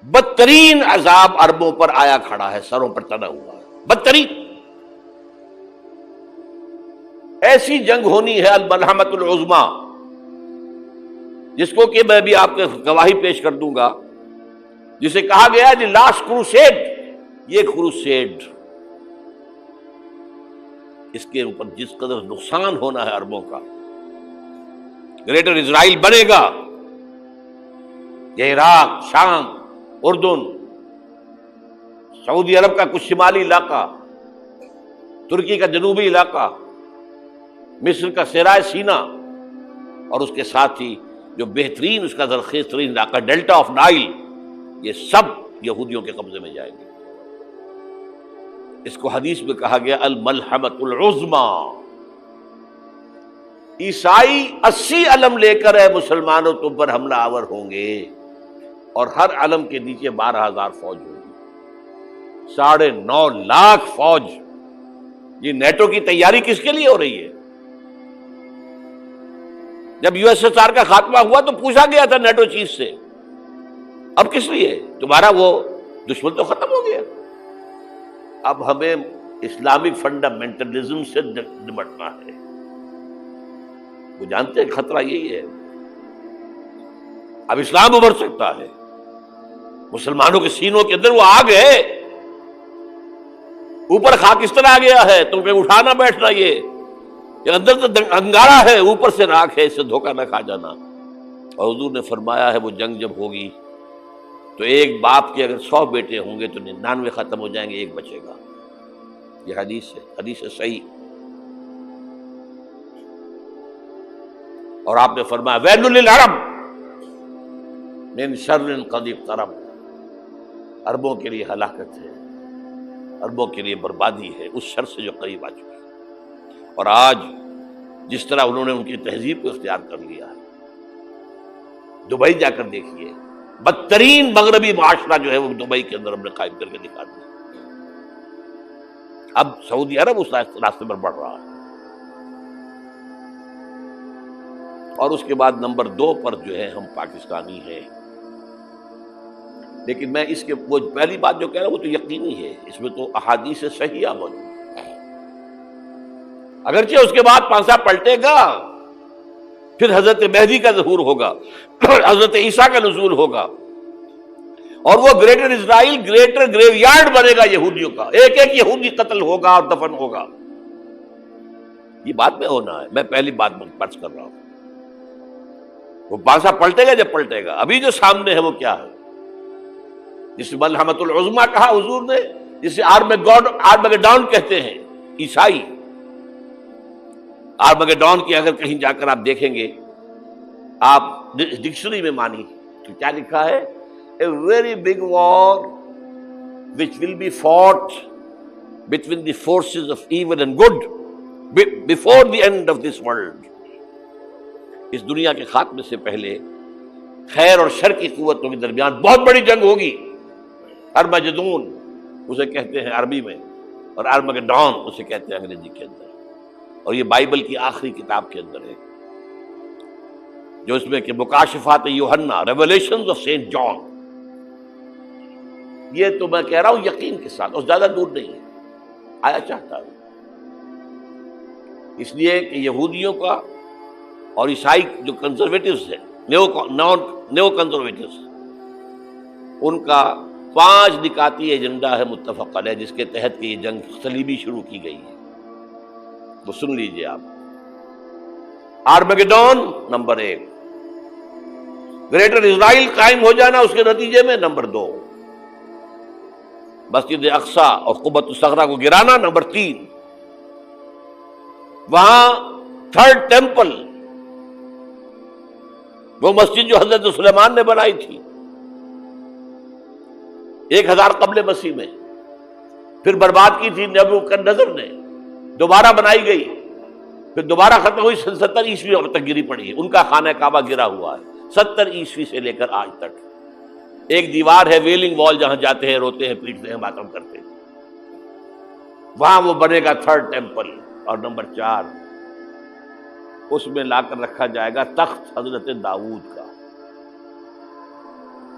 بدترین عذاب عربوں پر آیا کھڑا ہے، سروں پر چڑھا ہوا ہے، بدترین ایسی جنگ ہونی ہے الملحمۃ العظمی، جس کو کہ میں بھی آپ کے گواہی پیش کر دوں گا، جسے کہا گیا ہے لاسٹ کروسیڈ، یہ کروسیڈ، اس کے اوپر جس قدر نقصان ہونا ہے عربوں کا، گریٹر اسرائیل بنے گا، یہ عراق، شام، اردن، سعودی عرب کا کچھ شمالی علاقہ، ترکی کا جنوبی علاقہ، مصر کا صحرائے سینا، اور اس کے ساتھ ہی جو بہترین اس کا زرخیز ترین علاقہ ڈیلٹا آف نائل، یہ سب یہودیوں کے قبضے میں جائیں گے۔ اس کو حدیث میں کہا گیا الملحمۃ العظمی۔ عیسائی 80 علم لے کر اے مسلمانوں تم پر حملہ آور ہوں گے، اور ہر علم کے نیچے 12,000 فوج ہوگی، 9.5 لاکھ فوج۔ یہ نیٹو کی تیاری کس کے لیے ہو رہی ہے؟ جب یو ایس ایس آر کا خاتمہ ہوا تو پوچھا گیا تھا نیٹو چیف سے، اب کس لیے؟ تمہارا وہ دشمن تو ختم ہو گیا، اب ہمیں اسلامک فنڈامنٹلزم سے نمٹنا ہے۔ وہ جانتے ہیں خطرہ یہی ہے، اب اسلام ابھر سکتا ہے، مسلمانوں کے سینوں کے اندر وہ آگ ہے، اوپر خاکستر آ گیا ہے، تم پہ اٹھانا بیٹھنا، یہ اندر تو انگارہ ہے، اوپر سے راکھ ہے، اس سے دھوکہ نہ کھا جانا۔ اور حضور نے فرمایا ہے وہ جنگ جب ہوگی تو ایک باپ کے اگر 100 بیٹے ہوں گے تو 99 ختم ہو جائیں گے، ایک بچے گا۔ یہ حدیث ہے صحیح۔ اور آپ نے فرمایا ویل للعرب من شر قد اقترب، عربوں کے لیے ہلاکت ہے، عربوں کے لیے بربادی ہے اس شر سے جو قریب آ چکی ہے۔ اور آج جس طرح انہوں نے ان کی تہذیب کو اختیار کر لیا ہے، دبئی جا کر دیکھیے، بدترین مغربی معاشرہ جو ہے وہ دبئی کے اندر ہم نے قائم کر کے دکھا دیا۔ اب سعودی عرب اس راستے پر بڑھ رہا ہے۔ اور اس کے بعد نمبر 2 پر جو ہے ہم پاکستانی ہیں، لیکن میں اس کے وہ پہلی بات جو کہہ رہا ہوں وہ تو یقینی ہے، اس میں تو احادیث صحیحہ موجود ہے۔ اگرچہ اس کے بعد پانسا پلٹے گا، پھر حضرت مہدی کا ظہور ہوگا، حضرت عیسیٰ کا نزول ہوگا، اور وہ گریٹر اسرائیل گریٹر گریو یارڈ بنے گا یہودیوں کا، ایک ایک یہودی قتل ہوگا اور دفن ہوگا۔ یہ بات میں ہونا ہے، میں پہلی بات پرس کر رہا ہوں۔ وہ پانسا پلٹے گا جب پلٹے گا، ابھی جو سامنے ہے وہ کیا ہے؟ جسے ملحمۃ العظمی کہا حضور نے، جسے آرمگیڈون کہتے ہیں عیسائی۔ آرمگیڈون کی اگر کہیں جا کر آپ دیکھیں گے، آپ ڈکشنری میں مانی تو کیا لکھا ہے؟ A very big war which will be fought between the forces of evil and good before the end of this world۔ اس دنیا کے خاتمے سے پہلے خیر اور شر کی قوتوں کے درمیان بہت بڑی جنگ ہوگی۔ ارمجدون اسے کہتے ہیں عربی میں، اور آرمگیڈون اسے کہتے ہیں انگریزی کے اندر، اور یہ بائبل کی آخری کتاب کے اندر ہے، جو اس میں کہ مکاشفات یوحنا، ریویلیشنز آف سینٹ جان۔ یہ تو میں کہہ رہا ہوں یقین کے ساتھ، اور زیادہ دور نہیں ہے، آیا چاہتا ہوں۔ اس لیے کہ یہودیوں کا اور عیسائی جو کنزرویٹوز ہیں، نیو کنزرویٹوز، ان کا 5 نکاتی ایجنڈا ہے متفق علیہ، جس کے تحت کہ یہ جنگ صلیبی شروع کی گئی ہے۔ وہ سن لیجئے آپ۔ آرمگیڈون نمبر 1، گریٹر اسرائیل قائم ہو جانا اس کے نتیجے میں نمبر 2، مسجد اقصی اور قبۃ الصغریٰ کو گرانا نمبر 3، وہاں 3rd ٹیمپل، وہ مسجد جو حضرت سلیمان نے بنائی تھی 1000 قبل مسیح میں، پھر برباد کی تھی نبوکدنضر نے، دوبارہ بنائی گئی، پھر دوبارہ ختم ہوئی 70 عیسوی تک گری پڑی ہے۔ ان کا خانہ کعبہ گرا ہوا ہے 70 عیسوی سے لے کر آج تک۔ ایک دیوار ہے ویلنگ وال، جہاں جاتے ہیں، روتے ہیں، پیٹتے ہیں، ماتم کرتے ہیں، وہاں وہ بنے گا 3rd ٹیمپل۔ اور نمبر 4، اس میں لا کر رکھا جائے گا تخت حضرت داؤد کا۔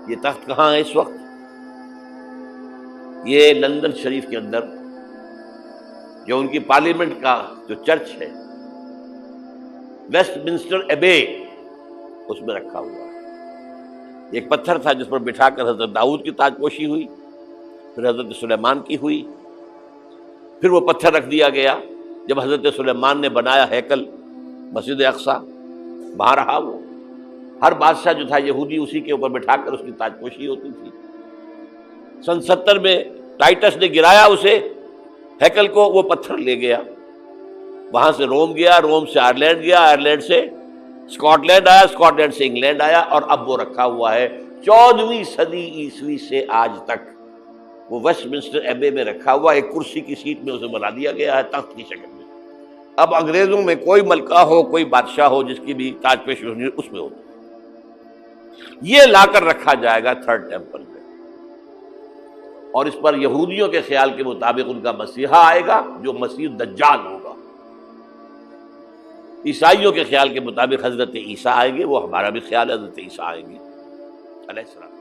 یہ تخت کہاں ہے اس وقت؟ یہ لندن شریف کے اندر جو ان کی پارلیمنٹ کا جو چرچ ہے ویسٹ منسٹر ایبے، اس میں رکھا ہوا ہے۔ ایک پتھر تھا جس پر بٹھا کر حضرت داؤد کی تاج پوشی ہوئی، پھر حضرت سلیمان کی ہوئی، پھر وہ پتھر رکھ دیا گیا جب حضرت سلیمان نے بنایا ہیکل مسجد اقصیٰ، وہاں رہا وہ۔ ہر بادشاہ جو تھا یہودی اسی کے اوپر بٹھا کر اس کی تاج پوشی ہوتی تھی۔ سن 70 میں ٹائٹس نے گرایا اسے ہیکل کو، وہ پتھر لے گیا، وہاں سے روم گیا، روم سے آئرلینڈ گیا، آئرلینڈ سے اسکاٹ لینڈ آیا، اسکاٹ لینڈ سے انگلینڈ آیا، اور اب وہ رکھا ہوا ہے 14ویں صدی عیسوی سے آج تک۔ وہ ویسٹ منسٹر ایبے میں رکھا ہوا، ایک کرسی کی سیٹ میں اسے بنا دیا گیا ہے تخت کی شکل میں۔ اب انگریزوں میں کوئی ملکہ ہو، کوئی بادشاہ ہو جس کی بھی تاج پوشی ہونی اس میں ہوتی، یہ لا کر رکھا جائے گا تھرڈ ٹیمپل میں، اور اس پر یہودیوں کے خیال کے مطابق ان کا مسیحا آئے گا جو مسیح دجال ہوگا۔ عیسائیوں کے خیال کے مطابق حضرت عیسیٰ آئیں گے، وہ ہمارا بھی خیال ہے حضرت عیسیٰ آئیں گے علیہ السلام۔